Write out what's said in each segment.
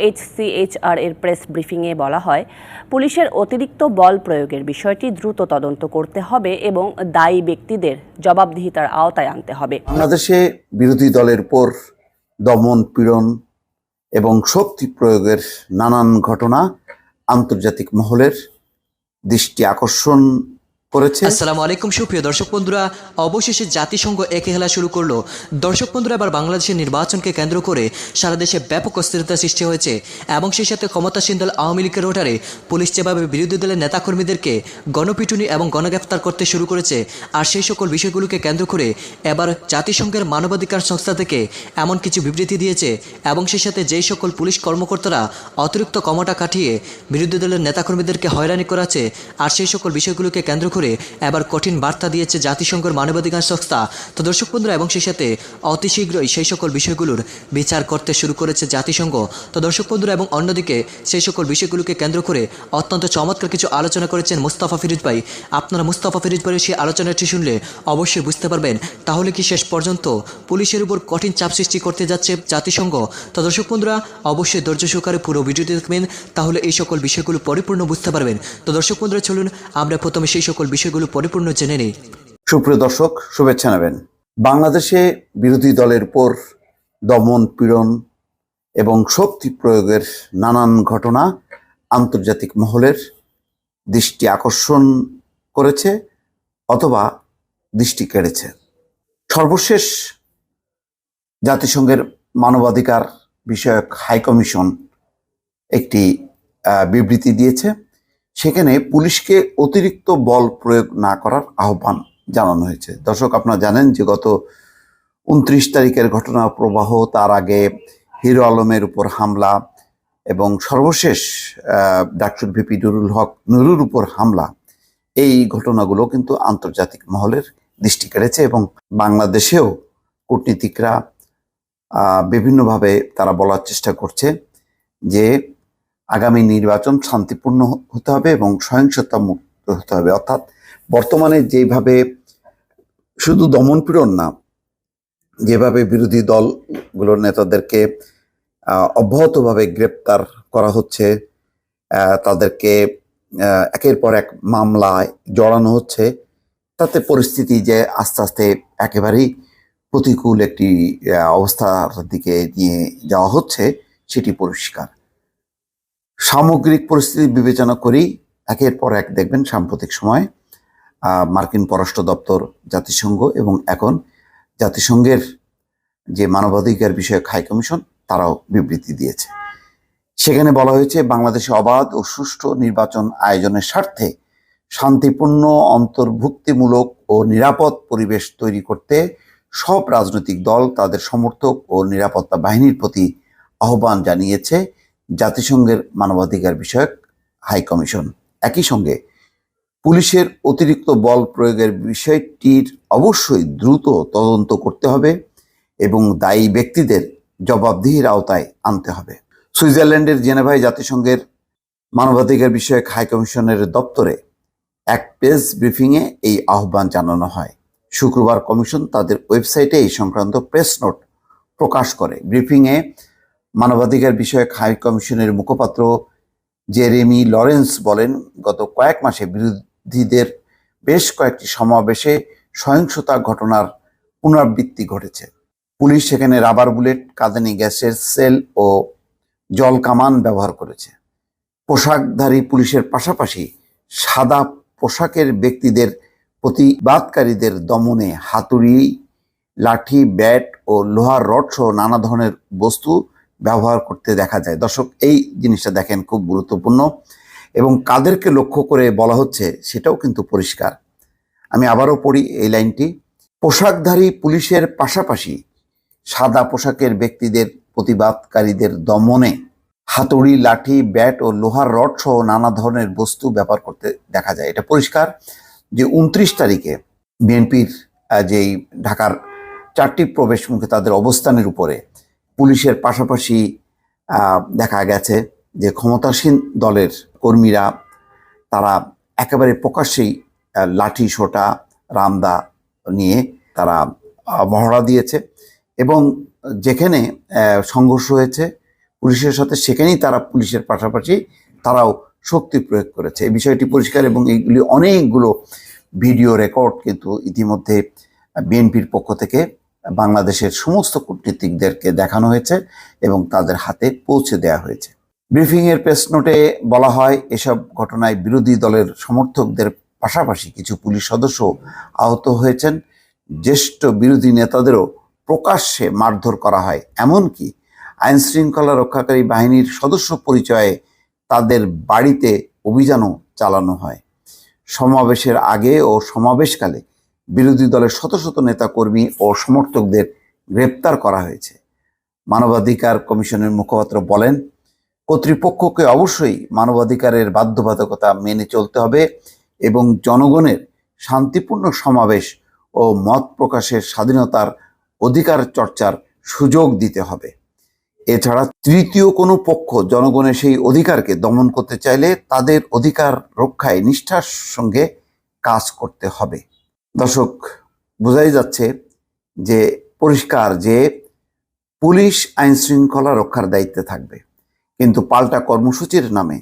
এইচসিএইচআর এর প্রেস ব্রিফিংয়ে বলা হয়, পুলিশের অতিরিক্ত বল প্রয়োগের বিষয়টি দ্রুত তদন্ত করতে হবে এবং দায়ী ব্যক্তিদের জবাবদিহিতার আওতায় আনতে হবে। বাংলাদেশে বিরোধী দলের উপর দমন পীড়ন এবং শক্তি প্রয়োগের নানান ঘটনা আন্তর্জাতিক মহলের দৃষ্টি আকর্ষণ করেছে। আসসালামু আলাইকুম সুপ্রিয় দর্শক বন্ধুরা, অবশেষে জাতিসংঘ একে হেলা শুরু করলো। দর্শক বন্ধুরা, এবার বাংলাদেশের নির্বাচনকে কেন্দ্র করে সারা দেশে ব্যাপক অস্থিরতা সৃষ্টি হয়েছে এবং সেই সাথে ক্ষমতাসীন দল আওয়ামী লীগের ওঠারে পুলিশ যেভাবে বিরোধী দলের নেতাকর্মীদেরকে গণপিটুনি এবং গণগ্রেফতার করতে শুরু করেছে, আর সেই সকল বিষয়গুলোকে কেন্দ্র করে এবার জাতিসংঘের মানবাধিকার সংস্থা থেকে এমন কিছু বিবৃতি দিয়েছে এবং সেই সাথে যেই সকল পুলিশ কর্মকর্তারা অতিরিক্ত ক্ষমতা কাটিয়ে বিরোধী দলের নেতাকর্মীদেরকে হয়রানি করাচ্ছে, আর সেই সকল বিষয়গুলোকে কেন্দ্র করে এবার কঠিন বার্তা দিয়েছে জাতিসংঘের মানবাধিকার সংস্থা। তো দর্শক বন্ধুরা, এবং সেই সাথে অতি শীঘ্রই সেই সকল বিষয়গুলোর বিচার করতে শুরু করেছে জাতিসংঘ। তো দর্শক বন্ধুরা, এবং অন্যদিকে সেই সকল বিষয়গুলোকে কেন্দ্র করে অত্যন্ত চমৎকার কিছু আলোচনা করেছেন মুস্তাফা ফিরোজ ভাই। আপনারা মুস্তাফা ফিরোজ ভাইয়ের সেই আলোচনাটি শুনলে অবশ্যই বুঝতে পারবেন তাহলে কি শেষ পর্যন্ত পুলিশের উপর কঠিন চাপ সৃষ্টি করতে যাচ্ছে জাতিসংঘ। তো দর্শক বন্ধুরা, অবশ্যই ধৈর্য সহকারে পুরো ভিডিওটি দেখবেন, তাহলে এই সকল বিষয়গুলো পরিপূর্ণ বুঝতে পারবেন। তো দর্শক বন্ধুরা, চলুন আমরা প্রথমে সেই সকল বিষয়গুলো পরিপূর্ণ জেনে নেই। সুপ্রিয় দর্শক, শুভেচ্ছা নেবেন। বাংলাদেশে বিরোধী দলের উপর দমন পীড়ন এবং শক্তি প্রয়োগের নানান ঘটনা আন্তর্জাতিক মহলের দৃষ্টি আকর্ষণ করেছে অথবা দৃষ্টি কেড়েছে। সর্বশেষ জাতিসংঘের মানবাধিকার বিষয়ক হাইকমিশন একটি বিবৃতি দিয়েছে। সেখানে পুলিশকে অতিরিক্ত বল প্রয়োগ না করার আহ্বান জানানো হয়েছে। দর্শক, আপনারা জানেন যে গত 29 তারিখের ঘটনা প্রবাহ, তার আগে হিরো আলমের উপর হামলা এবং সর্বশেষ ডাক্তার ভিপি নুরুর উপর হামলা, এই ঘটনাগুলো কিন্তু আন্তর্জাতিক মহলের দৃষ্টি কেড়েছে এবং বাংলাদেশেও কূটনীতিকরা বিভিন্নভাবে তারা বলার চেষ্টা করছে যে আগামী নির্বাচন শান্তিপূর্ণ হতে হবে এবং সহিংসতা মুক্ত হতে হবে। অর্থাৎ বর্তমানে যেভাবে শুধু দমনপীড়ন না, যেভাবে বিরোধী দলগুলোর নেতাদেরকে অব্যাহতভাবে গ্রেপ্তার করা হচ্ছে, তাদেরকে একের পর এক মামলায় জড়ানো হচ্ছে, তাতে পরিস্থিতি যে আস্তে আস্তে একেবারেই প্রতিকূল একটি অবস্থার দিকে নিয়ে যাওয়া হচ্ছে সেটি পরিষ্কার। সামগ্রিক পরিস্থিতি বিবেচনা করেই একের পর এক দেখবেন সাম্প্রতিক সময় মার্কিন পররাষ্ট্র দপ্তর, জাতিসংঘ এবং এখন জাতিসংঘের যে মানবাধিকার বিষয়ক হাইকমিশন তারাও বিবৃতি দিয়েছে। সেখানে বলা হয়েছে, বাংলাদেশে অবাধ ও সুষ্ঠু নির্বাচন আয়োজনের স্বার্থে শান্তিপূর্ণ, অন্তর্ভুক্তিমূলক ও নিরাপদ পরিবেশ তৈরি করতে সব রাজনৈতিক দল তাদের সমর্থক ও নিরাপত্তা বাহিনীর প্রতি আহ্বান জানিয়েছে জাতিসংঘের মানবাধিকার বিষয়ক হাইকমিশন। একই সঙ্গে পুলিশের অতিরিক্ত বল প্রয়োগের বিষয়টির অবশ্যই দ্রুত তদন্ত করতে হবে এবং দায়ী ব্যক্তিদের জবাবদিহির আওতায় আনতে হবে। সুইজারল্যান্ডের জেনেভায় জাতিসংঘের মানবাধিকার বিষয়ক হাইকমিশনের দপ্তরে এক প্রেস ব্রিফিংয়ে এই আহ্বান জানানো হয়। শুক্রবার কমিশন তাদের ওয়েবসাইটে এই সংক্রান্ত প্রেস নোট প্রকাশ করে। ব্রিফিংয়ে মানবাধিকার বিষয়ক হাইকমিশনের মুখপাত্র জেরেমি লরেন্স বলেন, গত কয়েক মাসে বিরোধীদের বেশ কয়েকটি সমাবেশে সহিংসতা ঘটনার পুনরাবৃত্তি ঘটেছে। পুলিশ সেখানে রাবার বুলেট, কাঁদানি গ্যাসের সেল ও জল কামান ব্যবহার করেছে। পোশাকধারী পুলিশের পাশাপাশি সাদা পোশাকের ব্যক্তিদের প্রতিবাদকারীদের দমনে হাতুড়ি, লাঠি, ব্যাট ও লোহার রড সহ নানা ধরনের বস্তু ব্যবহার করতে দেখা যায়। দর্শক, এই জিনিসটা দেখেন, খুব গুরুত্বপূর্ণ এবং কাদেরকে লক্ষ্য করে বলা হচ্ছে সেটাও কিন্তু পরিষ্কার। আমি আবারও পড়ি এই লাইনটি, পোশাকধারী পুলিশের পাশাপাশি সাদা পোশাকের ব্যক্তিদের প্রতিবাদকারীদের দমনে হাতুড়ি, লাঠি, ব্যাট ও লোহার রড সহ নানা ধরনের বস্তু ব্যবহার করতে দেখা যায়। এটা পরিষ্কার যে 29 তারিখে বিএনপির যেই ঢাকার 4টি প্রবেশ মুখে তাদের অবস্থানের উপরে পুলিশের পাশাপাশি দেখা গেছে যে ক্ষমতাসীন দলের কর্মীরা তারা একেবারে প্রকাশ্যেই লাঠি, সোটা, রামদা নিয়ে তারা মহড়া দিয়েছে এবং যেখানে সংঘর্ষ হয়েছে পুলিশের সাথে সেখানেই তারা পুলিশের পাশাপাশি তারাও শক্তি প্রয়োগ করেছে। এই বিষয়টি পরিষ্কার এবং এইগুলি অনেকগুলো ভিডিও রেকর্ড কিন্তু ইতিমধ্যে বিএনপির পক্ষ থেকে বাংলাদেশের সমস্ত কূটনীতিকদেরকে দেখানো হয়েছে এবং তাদের হাতে পৌঁছে দেওয়া হয়েছে। ব্রিফিংয়ের প্রেস নোটে বলা হয়, এসব ঘটনায় বিরোধী দলের সমর্থকদের পাশাপাশি কিছু পুলিশ সদস্য আহত হয়েছেন। জ্যেষ্ঠ বিরোধী নেতাদেরও প্রকাশ্যে মারধর করা হয়, এমনকি আইন শৃঙ্খলা রক্ষাকারী বাহিনীর সদস্য পরিচয়ে তাদের বাড়িতে অভিযানও চালানো হয়। সমাবেশের আগে ও সমাবেশকালে বিরোধী দলের শত শত নেতাকর্মী ও সমর্থকদের গ্রেপ্তার করা হয়েছে। মানবাধিকার কমিশনের মুখপাত্র বলেন, কর্তৃপক্ষকে অবশ্যই মানবাধিকারের বাধ্যবাধকতা মেনে চলতে হবে এবং জনগণের শান্তিপূর্ণ সমাবেশ ও মত প্রকাশের স্বাধীনতার অধিকার চর্চার সুযোগ দিতে হবে। এছাড়া তৃতীয় কোনো পক্ষ জনগণের সেই অধিকারকে দমন করতে চাইলে তাদের অধিকার রক্ষায় নিষ্ঠার সঙ্গে কাজ করতে হবে। দর্শক, বোঝাই যাচ্ছে যে পরিষ্কার যে পুলিশ আইন শৃঙ্খলা রক্ষার দায়িত্বে থাকবে, কিন্তু পাল্টা কর্মসূচির নামে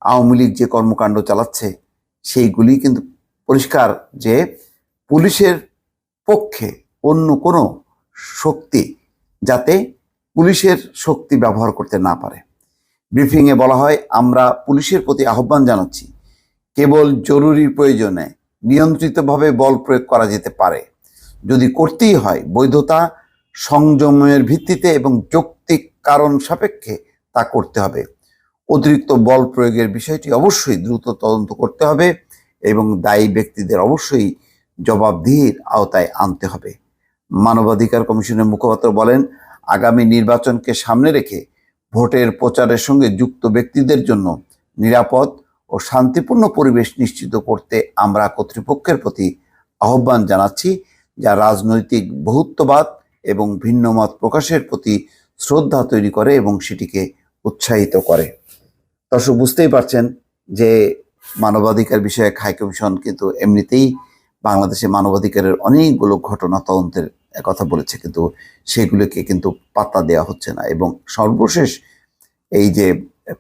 আওয়ামী লীগ যে কর্মকাণ্ড চালাচ্ছে সেইগুলি কিন্তু পরিষ্কার যে পুলিশের পক্ষে অন্য কোনো শক্তি যাতে পুলিশের শক্তি ব্যবহার করতে না পারে। ব্রিফিংয়ে বলা হয়, আমরা পুলিশের প্রতি আহ্বান জানাচ্ছি, কেবল জরুরি প্রয়োজনে নিয়ন্ত্রিতভাবে বল প্রয়োগ করা যেতে পারে। যদি করতেই হয়, বৈধতা সংযমের ভিত্তিতে এবং যৌক্তিক কারণ সাপেক্ষে তা করতে হবে। অতিরিক্ত বল প্রয়োগের বিষয়টি অবশ্যই দ্রুত তদন্ত করতে হবে এবং দায়ী ব্যক্তিদের অবশ্যই জবাবদিহির আওতায় আনতে হবে। মানবাধিকার কমিশনের মুখপাত্র বলেন, আগামী নির্বাচনকে সামনে রেখে ভোটের প্রচারের সঙ্গে যুক্ত ব্যক্তিদের জন্য নিরাপদ ও শান্তিপূর্ণ পরিবেশ নিশ্চিত করতে আমরা কর্তৃপক্ষের প্রতি আহ্বান জানাচ্ছি, যা রাজনৈতিক বহুত্ববাদ এবং ভিন্নমত প্রকাশের প্রতি শ্রদ্ধা তৈরি করে এবং সেটিকে উৎসাহিত করে। দর্শক, বুঝতেই পারছেন যে মানবাধিকার বিষয়ক হাইকমিশন কিন্তু এমনিতেই বাংলাদেশে মানবাধিকারের অনেকগুলো ঘটনা তদন্তের কথা বলেছে, কিন্তু সেগুলোকে কিন্তু পাত্তা দেওয়া হচ্ছে না। এবং সর্বশেষ এই যে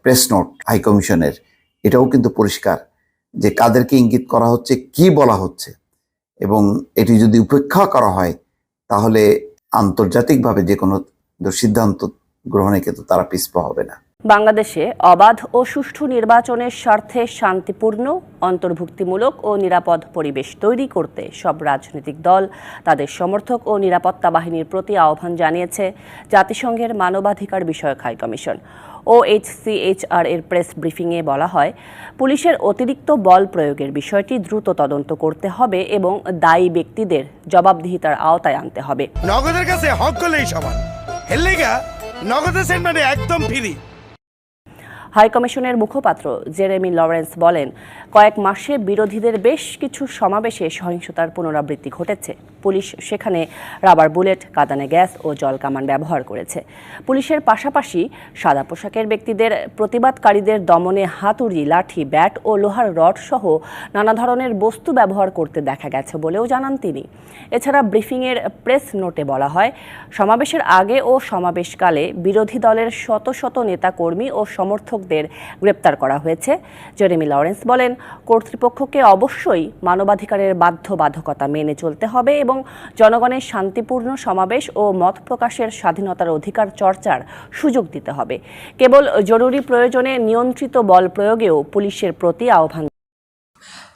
প্রেস নোট হাইকমিশনের, এটাও কিন্তু পরিষ্কার যে কাদেরকে ইঙ্গিত করা হচ্ছে, কি বলা হচ্ছে, এবং এটি যদি উপেক্ষা করা হয় তাহলে আন্তর্জাতিকভাবে যে কোনো সিদ্ধান্ত গ্রহণে কিন্তু তারা পিছপা হবে না। বাংলাদেশে অবাধ ও সুষ্ঠু নির্বাচনের স্বার্থে শান্তিপূর্ণ, অন্তর্ভুক্তিমূলক ও নিরাপদ পরিবেশ তৈরি করতে সব রাজনৈতিক দল, তাদের সমর্থক ও নিরাপত্তা বাহিনীর প্রতি আহ্বান জানিয়েছে জাতিসংঘের মানবাধিকার বিষয়ক হাইকমিশন। OHCHR এর প্রেস ব্রিফিংয়ে বলা হয়, পুলিশের অতিরিক্ত বল প্রয়োগের বিষয়টি দ্রুত তদন্ত করতে হবে এবং দায়ী ব্যক্তিদের জবাবদিহিতার আওতায় আনতে হবে। নগদের কাছে হক করলেই সমান, হেললেগা নগদের সেন্ট মানে একদম ফ্রি। হাইকমিশনের মুখপাত্র জেরেমি লরেন্স বলেন, কয়েক মাসে বিরোধীদের বেশ কিছু সমাবেশে সহিংসতার পুনরাবৃত্তি ঘটেছে। পুলিশ সেখানে রাবার বুলেট, কাঁদানে গ্যাস ও জলকামান ব্যবহার করেছে। পুলিশের পাশাপাশি সাদা পোশাকের ব্যক্তিদের প্রতিবাদকারীদের দমনে হাতুড়ি, লাঠি, ব্যাট ও লোহার রড সহ নানা ধরনের বস্তু ব্যবহার করতে দেখা গেছে বলেও জানান তিনি। এছাড়া ব্রিফিংয়ের প্রেস নোটে বলা হয়, সমাবেশের আগে ও সমাবেশকালে বিরোধী দলের শত শত নেতাকর্মী ও সমর্থকদের গ্রেপ্তার করা হয়েছে। জেরেমি লরেন্স বলেন, কর্তৃপক্ষকে অবশ্যই মানবাধিকারের বাধ্যবাধকতা মেনে চলতে হবে এবং জনগণের শান্তিপূর্ণ সমাবেশ ও মত প্রকাশের স্বাধীনতার অধিকার চর্চার সুযোগ দিতে হবে। কেবল জরুরি প্রয়োজনে নিয়ন্ত্রিত বল প্রয়োগেও পুলিশের প্রতি আহ্বান।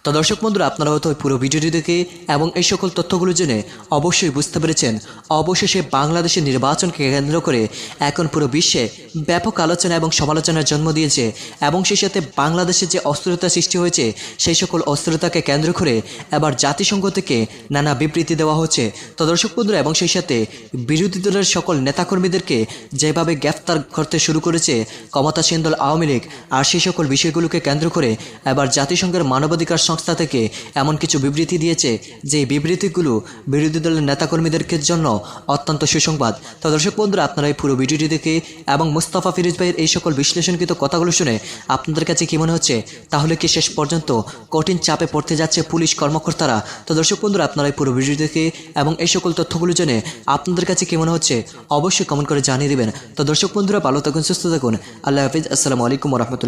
তো দর্শক বন্ধুরা, আপনারা হয়তো পুরো ভিডিওটি দেখে এবং এই সকল তথ্যগুলো জেনে অবশ্যই বুঝতে পেরেছেন, অবশেষে বাংলাদেশের নির্বাচনকে কেন্দ্র করে এখন পুরো বিশ্বে ব্যাপক আলোচনা এবং সমালোচনার জন্ম দিয়েছে এবং সেই সাথে বাংলাদেশে যে অস্থিরতা সৃষ্টি হয়েছে সেই সকল অস্থিরতাকে কেন্দ্র করে এবার জাতিসংঘ থেকে নানা বিবৃতি দেওয়া হচ্ছে। তো দর্শক বন্ধুরা, এবং সেই সাথে বিরোধী দলের সকল নেতাকর্মীদেরকে যেভাবে গ্রেফতার করতে শুরু করেছে ক্ষমতাসীন দল আওয়ামী লীগ, আর সেই সকল বিষয়গুলোকে কেন্দ্র করে এবার জাতিসংঘের মানবাধিকার সংস্থা থেকে এমন কিছু বিবৃতি দিয়েছে যে বিবৃতিগুলো বিরোধী দলের নেতাকর্মীদেরকে জন্য অত্যন্ত সুসংবাদ। তো দর্শক বন্ধুরা, আপনারা এই পুরো ভিডিওটি দেখে এবং মুস্তাফা ফিরোজ ভাইয়ের এই সকল বিশ্লেষণকৃত কথাগুলো শুনে আপনাদের কাছে কি মনে হচ্ছে? তাহলে কি শেষ পর্যন্ত কঠিন চাপে পড়তে যাচ্ছে পুলিশ কর্মকর্তারা? তো দর্শক বন্ধুরা, আপনারা এই পুরো ভিডিও দেখে এবং এই সকল তথ্যগুলো জেনে আপনাদের কাছে কি মনে হচ্ছে অবশ্যই কমেন্ট করে জানিয়ে দিবেন। তো দর্শক বন্ধুরা, ভালো থাকুন, সুস্থ থাকুন। আল্লাহ হাফিজ। আসসালামু আলাইকুম ওয়া রাহমাতুল্লাহ।